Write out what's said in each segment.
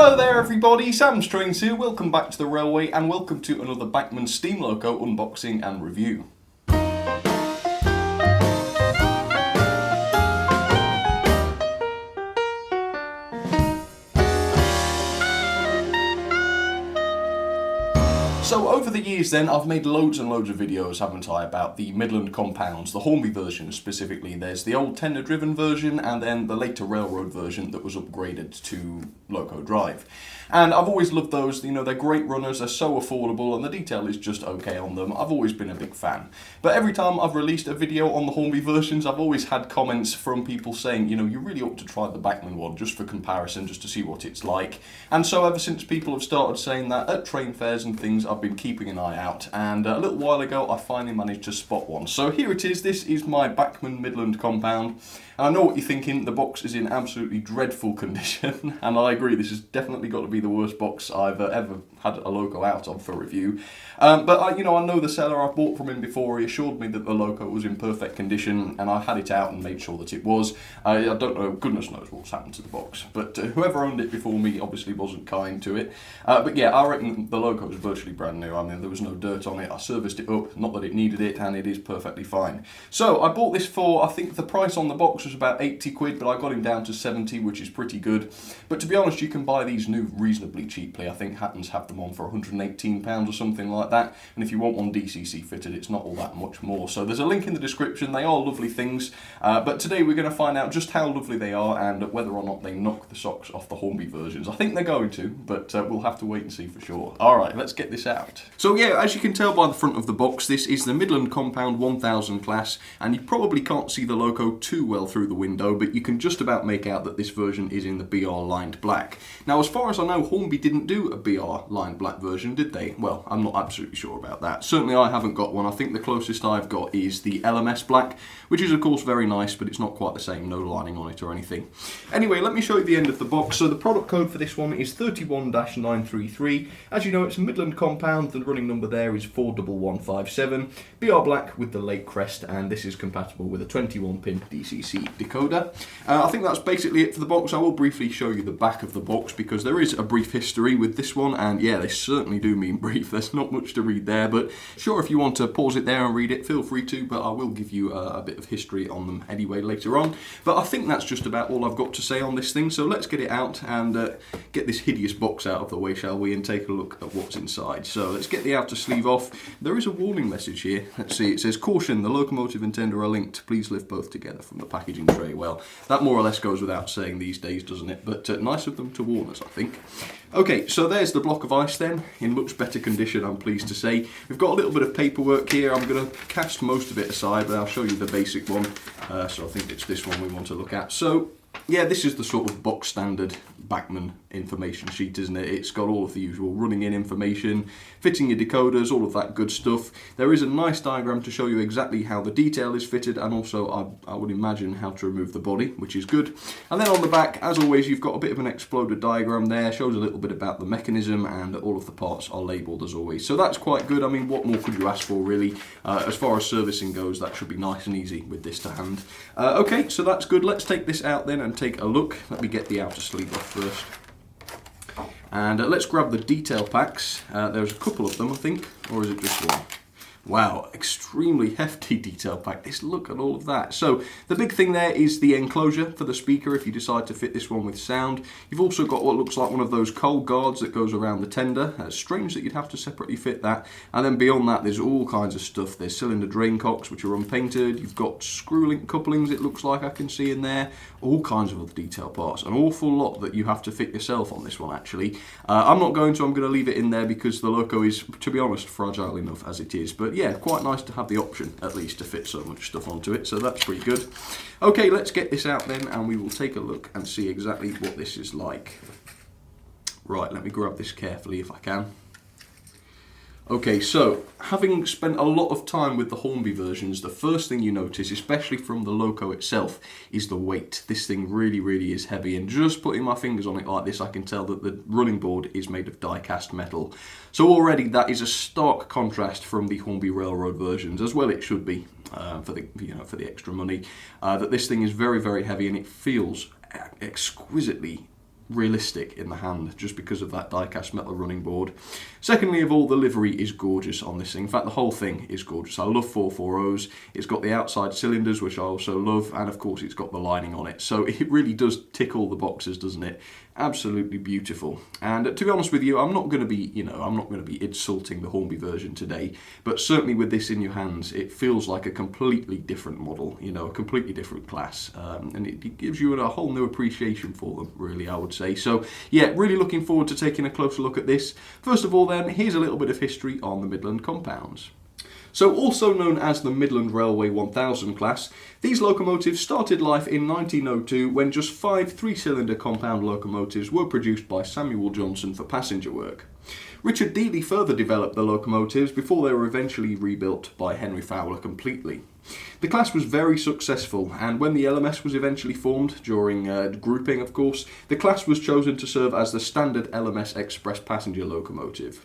Hello there everybody, Sam's Trains here, welcome back to the Railway and welcome to another Bachmann Steam Loco unboxing and review. So over the years then, I've made loads and loads of videos, haven't I, about the Midland compounds, the Hornby version specifically. There's the old tender-driven version and then the later railroad version that was upgraded to loco drive. And I've always loved those, you know, they're great runners, they're so affordable and the detail is just okay on them. I've always been a big fan. But every time I've released a video on the Hornby versions, I've always had comments from people saying, you know, you really ought to try the Bachmann one just for comparison, just to see what it's like. And so ever since people have started saying that at train fairs and things, I've been keeping an eye out, and a little while ago I finally managed to spot one. So here it is, this is my Bachmann Midland compound, and I know what you're thinking, the box is in absolutely dreadful condition, and I agree, this has definitely got to be the worst box I've ever had a loco out of for review. But I know the seller, I've bought from him before, he assured me that the loco was in perfect condition, and I had it out and made sure that it was. I don't know, goodness knows what's happened to the box, but whoever owned it before me obviously wasn't kind to it. But yeah, I reckon the loco was virtually brand new. I mean, there was no dirt on it, I serviced it up, not that it needed it, and it is perfectly fine. So I bought this for, I think the price on the box was about 80 quid, but I got him down to 70, which is pretty good. But to be honest, you can buy these new reasonably cheaply. I think Hatton's have them on for £118 or something like that, and if you want one DCC fitted, it's not all that much more. So there's a link in the description, they are lovely things, but today we're going to find out just how lovely they are and whether or not they knock the socks off the Hornby versions. I think they're going to, but we'll have to wait and see for sure. Alright, let's get this out. So yeah, as you can tell by the front of the box, this is the Midland Compound 1000 class, and you probably can't see the loco too well through the window, but you can just about make out that this version is in the BR lined black. Now, as far as I know, Hornby didn't do a BR lined black version, did they? Well, I'm not absolutely sure about that. Certainly I haven't got one. I think the closest I've got is the LMS black, which is of course very nice, but it's not quite the same, no lining on it or anything. Anyway, let me show you the end of the box. So the product code for this one is 31-933. As you know, it's a Midland compound, the running number there is 41157. BR black with the lake crest, and this is compatible with a 21-pin DCC decoder. I think that's basically it for the box. I will briefly show you the back of the box because there is a brief history with this one, and yeah, they certainly do mean brief. There's not much to read there, but sure, if you want to pause it there and read it, feel free to, but I will give you a bit of history on them anyway later on. But I think that's just about all I've got to say on this thing, so let's get it out and get this hideous box out of the way, shall we, and take a look at what's inside. So let's get the outer sleeve off. There is a warning message here. Let's see, it says, "Caution, the locomotive and tender are linked. Please lift both together from the packaging tray." Well, that more or less goes without saying these days, doesn't it? But nice of them to warn us, I think. Okay, so there's the block of ice then, in much better condition, I'm pleased to say. We've got a little bit of paperwork here. I'm going to cast most of it aside, but I'll show you the basic one. So I think it's this one we want to look at. So yeah, this is the sort of box standard Bachmann information sheet, isn't it? It's got all of the usual running in information, fitting your decoders, all of that good stuff. There is a nice diagram to show you exactly how the detail is fitted, and also I would imagine how to remove the body, which is good. And then on the back, as always, you've got a bit of an exploded diagram there, shows a little bit about the mechanism, and all of the parts are labelled as always. So that's quite good. I mean, what more could you ask for, really? As far as servicing goes, that should be nice and easy with this to hand. Okay, so that's good. Let's take this out then and take a look. Let me get the outer sleeve off first. And let's grab the detail packs. There's a couple of them, I think, or is it just one? Wow, extremely hefty detail pack. Let's look at all of that. So the big thing there is the enclosure for the speaker if you decide to fit this one with sound. You've also got what looks like one of those coal guards that goes around the tender. It's strange that you'd have to separately fit that. And then beyond that, there's all kinds of stuff. There's cylinder drain cocks, which are unpainted. You've got screw link couplings, it looks like I can see in there. All kinds of other detail parts. An awful lot that you have to fit yourself on this one, actually. I'm not going to. I'm going to leave it in there because the loco is, to be honest, fragile enough as it is. But yeah, quite nice to have the option, at least, to fit so much stuff onto it, so that's pretty good. Okay, let's get this out then, and we will take a look and see exactly what this is like. Right, let me grab this carefully if I can. Okay, so having spent a lot of time with the Hornby versions, the first thing you notice, especially from the loco itself, is the weight. This thing really, really is heavy, and just putting my fingers on it like this, I can tell that the running board is made of die-cast metal. So already that is a stark contrast from the Hornby Railroad versions, as well it should be, for the extra money. That this thing is very, very heavy, and it feels exquisitely realistic in the hand just because of that die-cast metal running board. Secondly of all, the livery is gorgeous on this thing. In fact, the whole thing is gorgeous. I love 440s. It's got the outside cylinders, which I also love, and of course it's got the lining on it. So it really does tick all the boxes, doesn't it? Absolutely beautiful. And to be honest with you, I'm not going to be insulting the Hornby version today, but certainly with this in your hands, it feels like a completely different model, a completely different class, and it gives you a whole new appreciation for them, really, I would say. So yeah, really looking forward to taking a closer look at this. First of all then, here's a little bit of history on the Midland compounds. So also known as the Midland Railway 1000 class, these locomotives started life in 1902 when just 5 3-cylinder compound locomotives were produced by Samuel Johnson for passenger work. Richard Dealey further developed the locomotives before they were eventually rebuilt by Henry Fowler completely. The class was very successful, and when the LMS was eventually formed, during grouping of course, the class was chosen to serve as the standard LMS express passenger locomotive.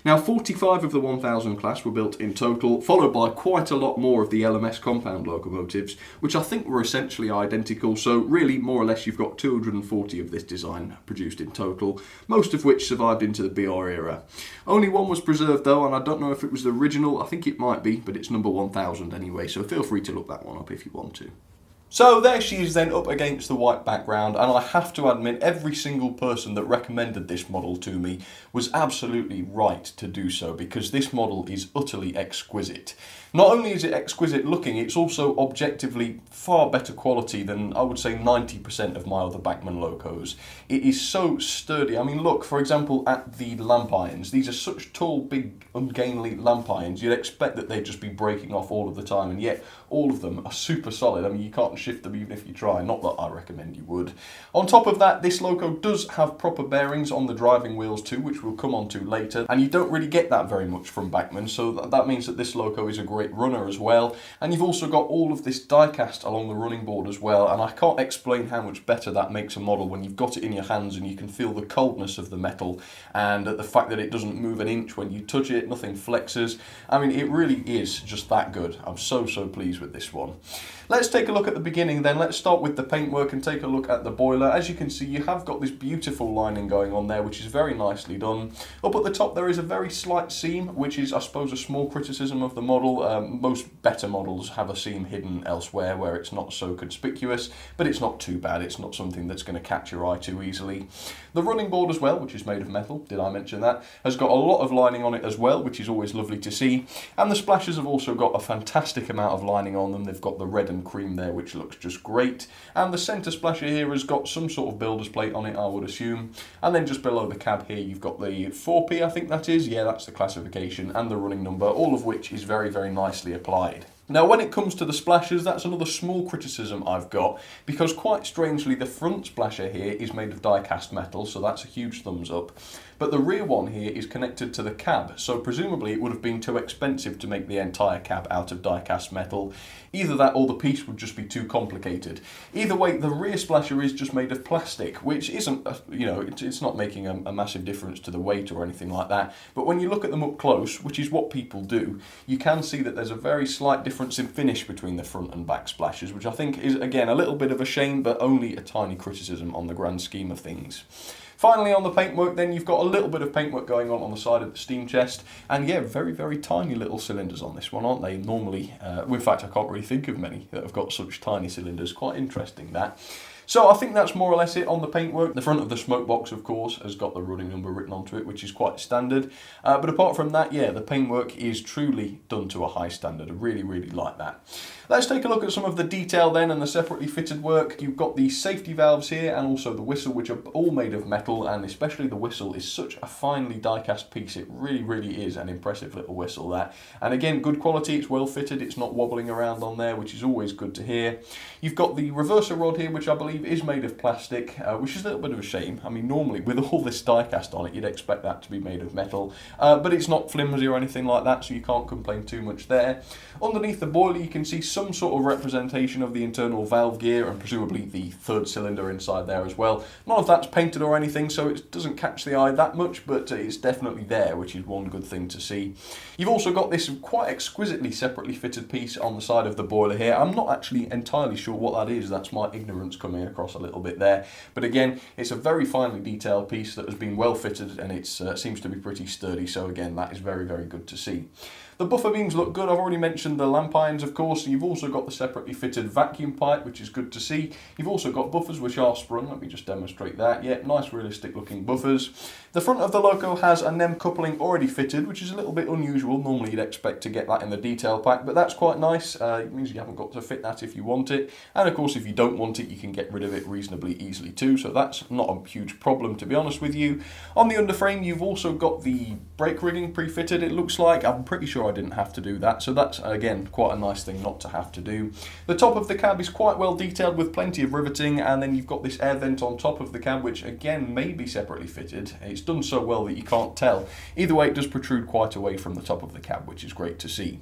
Now 45 of the 1000 class were built in total, followed by quite a lot more of the LMS compound locomotives, which I think were essentially identical, so really more or less you've got 240 of this design produced in total, most of which survived into the BR era. Only one was preserved though, and I don't know if it was the original, I think it might be, but it's number 1000 anyway, so feel free to look that one up if you want to. So there she is then up against the white background, and I have to admit every single person that recommended this model to me was absolutely right to do so, because this model is utterly exquisite. Not only is it exquisite looking, it's also objectively far better quality than I would say 90% of my other Bachmann locos. It is so sturdy. I mean look, for example, at the lamp irons. These are such tall, big, ungainly lamp irons. You'd expect that they'd just be breaking off all of the time, and yet all of them are super solid. I mean, you can't shift them even if you try, not that I recommend you would. On top of that, this loco does have proper bearings on the driving wheels too, which we'll come on to later, and you don't really get that very much from Bachmann, so that means that this loco is a great runner as well. And you've also got all of this die-cast along the running board as well, and I can't explain how much better that makes a model when you've got it in your hands and you can feel the coldness of the metal, and the fact that it doesn't move an inch when you touch it, nothing flexes. I mean, it really is just that good. I'm so pleased with this one. Let's take a look at the beginning then. Let's start with the paintwork and take a look at the boiler. As you can see, you have got this beautiful lining going on there, which is very nicely done. Up at the top there is a very slight seam, which is I suppose a small criticism of the model. Most better models have a seam hidden elsewhere where it's not so conspicuous, but it's not too bad. It's not something that's going to catch your eye too easily. The running board as well, which is made of metal, did I mention that, has got a lot of lining on it as well, which is always lovely to see. And the splashers have also got a fantastic amount of lining on them. They've got the red and cream there, which looks just great. And the centre splasher here has got some sort of builder's plate on it, I would assume. And then just below the cab here, you've got the 4P, I think that is. Yeah, that's the classification, and the running number, all of which is very, very nicely applied. Now when it comes to the splashers, that's another small criticism I've got, because quite strangely the front splasher here is made of die-cast metal, so that's a huge thumbs up. But the rear one here is connected to the cab, so presumably it would have been too expensive to make the entire cab out of die-cast metal. Either that or the piece would just be too complicated. Either way, the rear splasher is just made of plastic, which isn't, it's not making a massive difference to the weight or anything like that. But when you look at them up close, which is what people do, you can see that there's a very slight difference in finish between the front and back splashers, which I think is, again, a little bit of a shame, but only a tiny criticism on the grand scheme of things. Finally, on the paintwork then, you've got a little bit of paintwork going on the side of the steam chest, and yeah, very, very tiny little cylinders on this one, aren't they? Normally, in fact, I can't really think of many that have got such tiny cylinders. Quite interesting, that. So I think that's more or less it on the paintwork. The front of the smoke box, of course, has got the running number written onto it, which is quite standard. But apart from that, yeah, the paintwork is truly done to a high standard. I really, really like that. Let's take a look at some of the detail then and the separately fitted work. You've got the safety valves here and also the whistle, which are all made of metal, and especially the whistle is such a finely die-cast piece. It really, really is an impressive little whistle, that. And again, good quality, it's well fitted, it's not wobbling around on there, which is always good to hear. You've got the reverser rod here, which I believe is made of plastic, which is a little bit of a shame. I mean, normally with all this die-cast on it, you'd expect that to be made of metal, but it's not flimsy or anything like that, so you can't complain too much there. Underneath the boiler, you can see some sort of representation of the internal valve gear and presumably the third cylinder inside there as well. None of that's painted or anything, so it doesn't catch the eye that much, but it's definitely there, which is one good thing to see. You've also got this quite exquisitely separately fitted piece on the side of the boiler here. I'm not actually entirely sure what that is. That's my ignorance coming coming across a little bit there. But again, it's a very finely detailed piece that has been well fitted, and it seems to be pretty sturdy. So again, that is very, very good to see. The buffer beams look good. I've already mentioned the lamp irons, of course. You've also got the separately fitted vacuum pipe, which is good to see. You've also got buffers which are sprung. Let me just demonstrate that. Yeah, nice realistic looking buffers. The front of the loco has a NEM coupling already fitted, which is a little bit unusual. Normally you'd expect to get that in the detail pack, but that's quite nice. It means you haven't got to fit that if you want it. And of course, if you don't want it, you can get rid of it reasonably easily too. So that's not a huge problem, to be honest with you. On the underframe, you've also got the brake rigging pre-fitted, it looks like. I'm pretty sure I didn't have to do that, so that's again quite a nice thing not to have to do. The top of the cab is quite well detailed with plenty of riveting, and then you've got this air vent on top of the cab, which again may be separately fitted. It's done so well that you can't tell. Either way, it does protrude quite away from the top of the cab, which is great to see.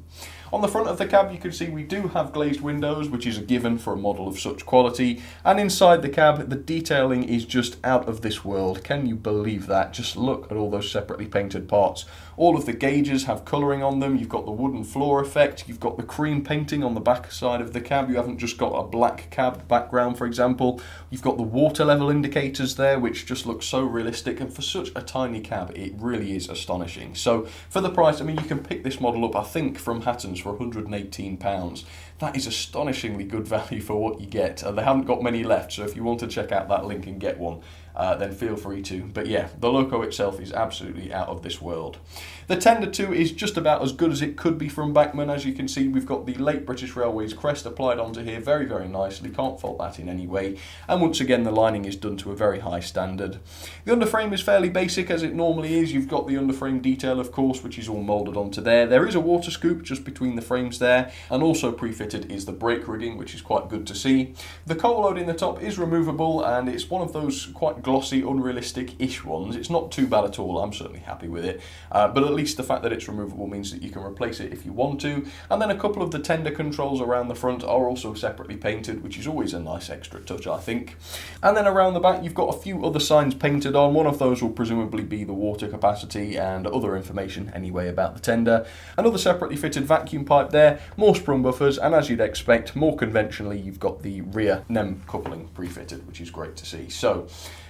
On the front of the cab, you can see we do have glazed windows, which is a given for a model of such quality. And inside the cab, the detailing is just out of this world. Can you believe that? Just look at all those separately painted parts. All of the gauges have colouring on them. You've got the wooden floor effect. You've got the cream painting on the back side of the cab. You haven't just got a black cab background, for example. You've got the water level indicators there, which just look so realistic. And for such a tiny cab, it really is astonishing. So for the price, I mean, you can pick this model up, I think, from Hatton's for £118. That is astonishingly good value for what you get. They haven't got many left, so if you want to check out that link and get one, then feel free to. But yeah, the loco itself is absolutely out of this world. The Tender 2 is just about as good as it could be from Bachmann. As you can see, we've got the late British Railways crest applied onto here very, very nicely. Can't fault that in any way. And once again, the lining is done to a very high standard. The underframe is fairly basic, as it normally is. You've got the underframe detail, of course, which is all moulded onto there. There is a water scoop just between the frames there, and also pre-fitted is the brake rigging, which is quite good to see. The coal load in the top is removable, and it's one of those quite glossy, unrealistic-ish ones. It's not too bad at all. I'm certainly happy with it. But at least the fact that it's removable means that you can replace it if you want to. And then a couple of the tender controls around the front are also separately painted, which is always a nice extra touch, I think. And then around the back, you've got a few other signs painted on. One of those will presumably be the water capacity and other information anyway about the tender. Another separately fitted vacuum pipe there, more sprung buffers, and as you'd expect, more conventionally, you've got the rear NEM coupling pre-fitted, which is great to see. So,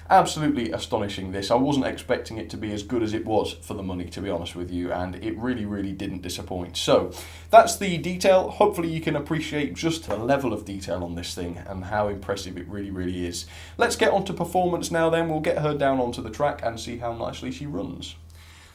absolutely astonishing this. I wasn't expecting it to be as good as it was for the money, to be honest with you, and it really, really didn't disappoint. So that's the detail. Hopefully you can appreciate just the level of detail on this thing and how impressive it really, really is. Let's get on to performance now then. We'll get her down onto the track and see how nicely she runs.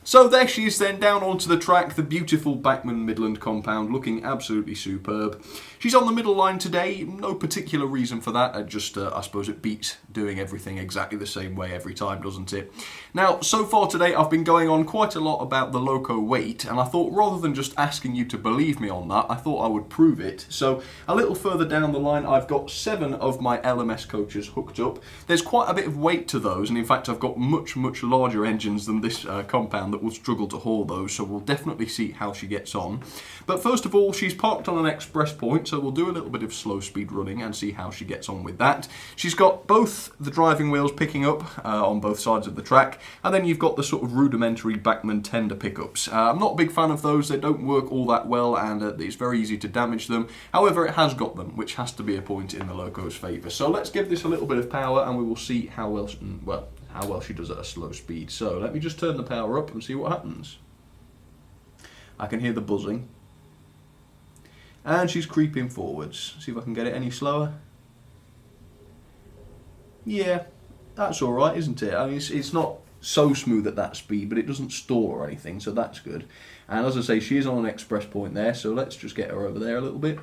So there she is then, down onto the track, the beautiful Bachmann Midland compound, looking absolutely superb. She's on the middle line today, no particular reason for that, I suppose it beats doing everything exactly the same way every time, doesn't it? Now, so far today I've been going on quite a lot about the loco weight, and I thought rather than just asking you to believe me on that, I thought I would prove it. So a little further down the line, I've got 7 of my LMS coaches hooked up. There's quite a bit of weight to those, and in fact I've got much, much larger engines than this compound that will struggle to haul those, so we'll definitely see how she gets on. But first of all, she's parked on an express point, so we'll do a little bit of slow speed running and see how she gets on with that. She's got both the driving wheels picking up on both sides of the track, and then you've got the sort of rudimentary Bachmann tender pickups. I'm not a big fan of those. They don't work all that well, and it's very easy to damage them. However, it has got them, which has to be a point in the loco's favour. So let's give this a little bit of power, and we will see how well she does at a slow speed. So let me just turn the power up and see what happens. I can hear the buzzing. And she's creeping forwards. See if I can get it any slower. Yeah, that's alright, isn't it? I mean, it's not so smooth at that speed, but it doesn't stall or anything, so that's good. And as I say, she is on an express point there, so let's just get her over there a little bit.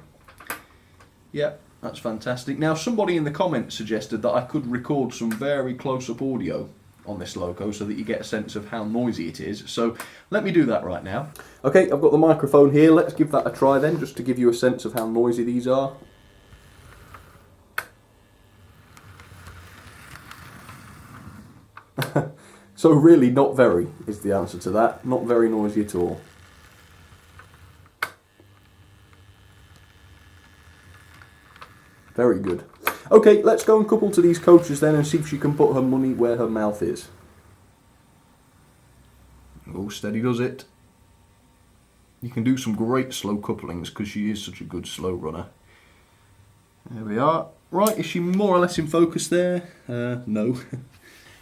Yeah. That's fantastic. Now, somebody in the comments suggested that I could record some very close-up audio on this loco so that you get a sense of how noisy it is. So let me do that right now. Okay, I've got the microphone here. Let's give that a try then, just to give you a sense of how noisy these are. So really, not very is the answer to that. Not very noisy at all. Very good. Okay, let's go and couple to these coaches then and see if she can put her money where her mouth is. Oh, steady does it. You can do some great slow couplings because she is such a good slow runner. There we are. Right, is she more or less in focus there? No.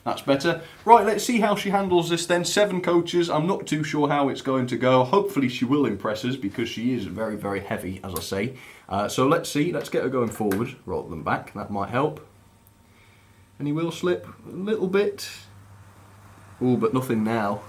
That's better. Right, let's see how she handles this then. 7 coaches. I'm not too sure how it's going to go. Hopefully she will impress us because she is very, very heavy, as I say. So let's see. Let's get her going forward rather than back. That might help. Any wheel slip? A little bit. Oh, but nothing now.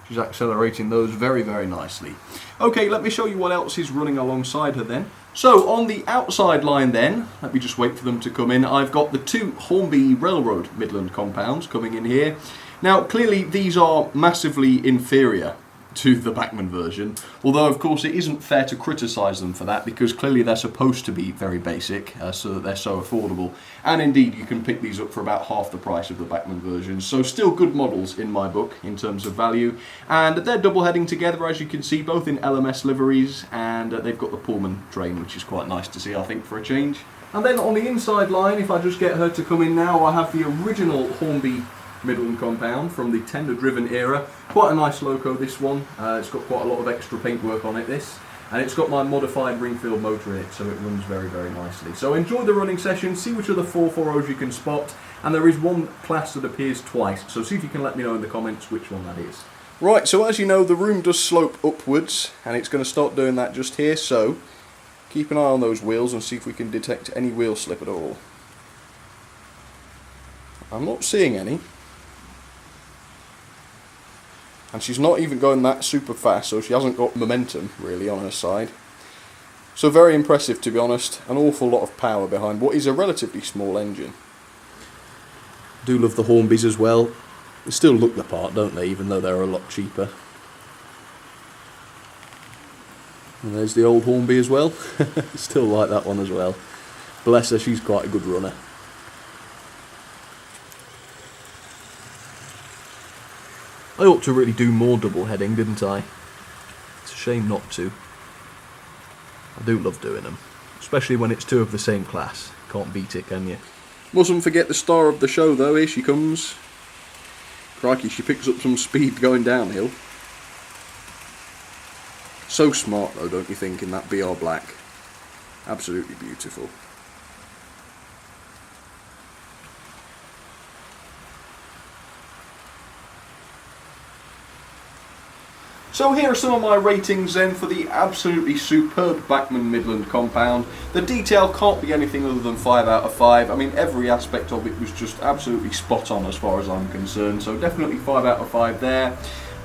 She's accelerating those very, very nicely. Okay, let me show you what else is running alongside her then. So, on the outside line then, let me just wait for them to come in, I've got the 2 Hornby Railroad Midland compounds coming in here. Now, clearly these are massively inferior to the Bachmann version, although of course it isn't fair to criticise them for that because clearly they're supposed to be very basic so that they're so affordable, and indeed you can pick these up for about half the price of the Bachmann version, so still good models in my book in terms of value, and they're double heading together as you can see, both in LMS liveries, and they've got the Pullman train, which is quite nice to see I think for a change. And then on the inside line, if I just get her to come in now, I have the original Hornby Midland compound from the tender driven era. Quite a nice loco this one. It's got quite a lot of extra paintwork on it this, and it's got my modified Ringfield motor in it, so it runs very, very nicely. So enjoy the running session, see which other 440s you can spot, and there is one class that appears twice, so see if you can let me know in the comments which one that is. Right, so as you know the room does slope upwards, and it's going to start doing that just here, so keep an eye on those wheels and see if we can detect any wheel slip at all. I'm not seeing any. And she's not even going that super fast, so she hasn't got momentum really on her side. So very impressive, to be honest. An awful lot of power behind what is a relatively small engine. Do love the Hornbys as well. They still look the part, don't they, even though they're a lot cheaper. And there's the old Hornby as well. Still like that one as well. Bless her, she's quite a good runner. I ought to really do more double heading, didn't I? It's a shame not to. I do love doing them, especially when it's 2 of the same class. Can't beat it, can you? Mustn't forget the star of the show though, here she comes. Crikey, she picks up some speed going downhill. So smart though, don't you think, in that BR black? Absolutely beautiful. So here are some of my ratings then for the absolutely superb Bachmann Midland compound. The detail can't be anything other than 5 out of 5. I mean, every aspect of it was just absolutely spot on as far as I'm concerned, so definitely 5 out of 5 there.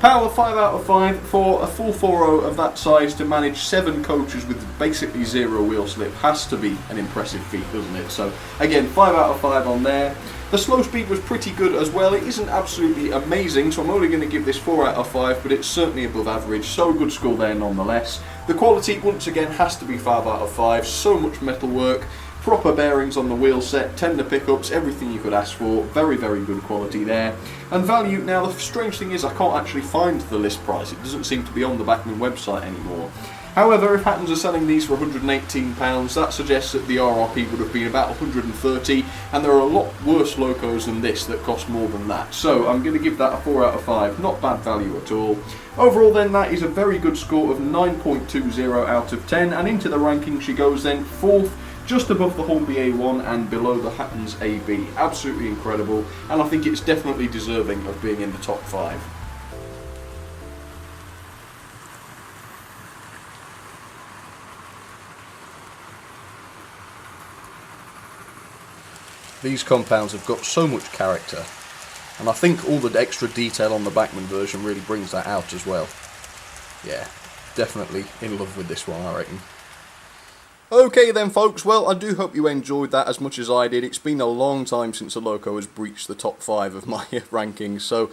Power 5 out of 5 for a 440 of that size to manage 7 coaches with basically 0 wheel slip has to be an impressive feat, doesn't it? So again, 5 out of 5 on there. The slow speed was pretty good as well. It isn't absolutely amazing, so I'm only going to give this 4 out of 5, but it's certainly above average, so a good score there nonetheless. The quality, once again, has to be 5 out of 5. So much metal work, proper bearings on the wheel set, tender pickups, everything you could ask for. Very, very good quality there. And value, now the strange thing is I can't actually find the list price. It doesn't seem to be on the Bachmann website anymore. However, if Hattons are selling these for £118, that suggests that the RRP would have been about £130, and there are a lot worse locos than this that cost more than that. So I'm going to give that a 4 out of 5, not bad value at all. Overall then, that is a very good score of 9.20 out of 10, and into the ranking she goes then, 4th, just above the Hornby A1 and below the Hattons AB. Absolutely incredible, and I think it's definitely deserving of being in the top 5. These compounds have got so much character, and I think all the extra detail on the Bachmann version really brings that out as well. Yeah, definitely in love with this one, I reckon. Okay then folks, well I do hope you enjoyed that as much as I did. It's been a long time since a loco has breached the top 5 of my rankings, so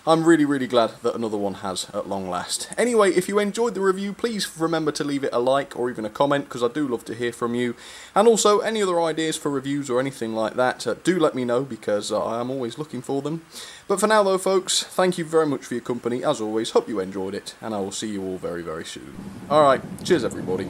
I'm really glad that another one has at long last. Anyway, if you enjoyed the review, please remember to leave it a like or even a comment, because I do love to hear from you. And also, any other ideas for reviews or anything like that, do let me know, because I am always looking for them. But for now though folks, thank you very much for your company, as always. Hope you enjoyed it, and I will see you all very soon. Alright, cheers everybody.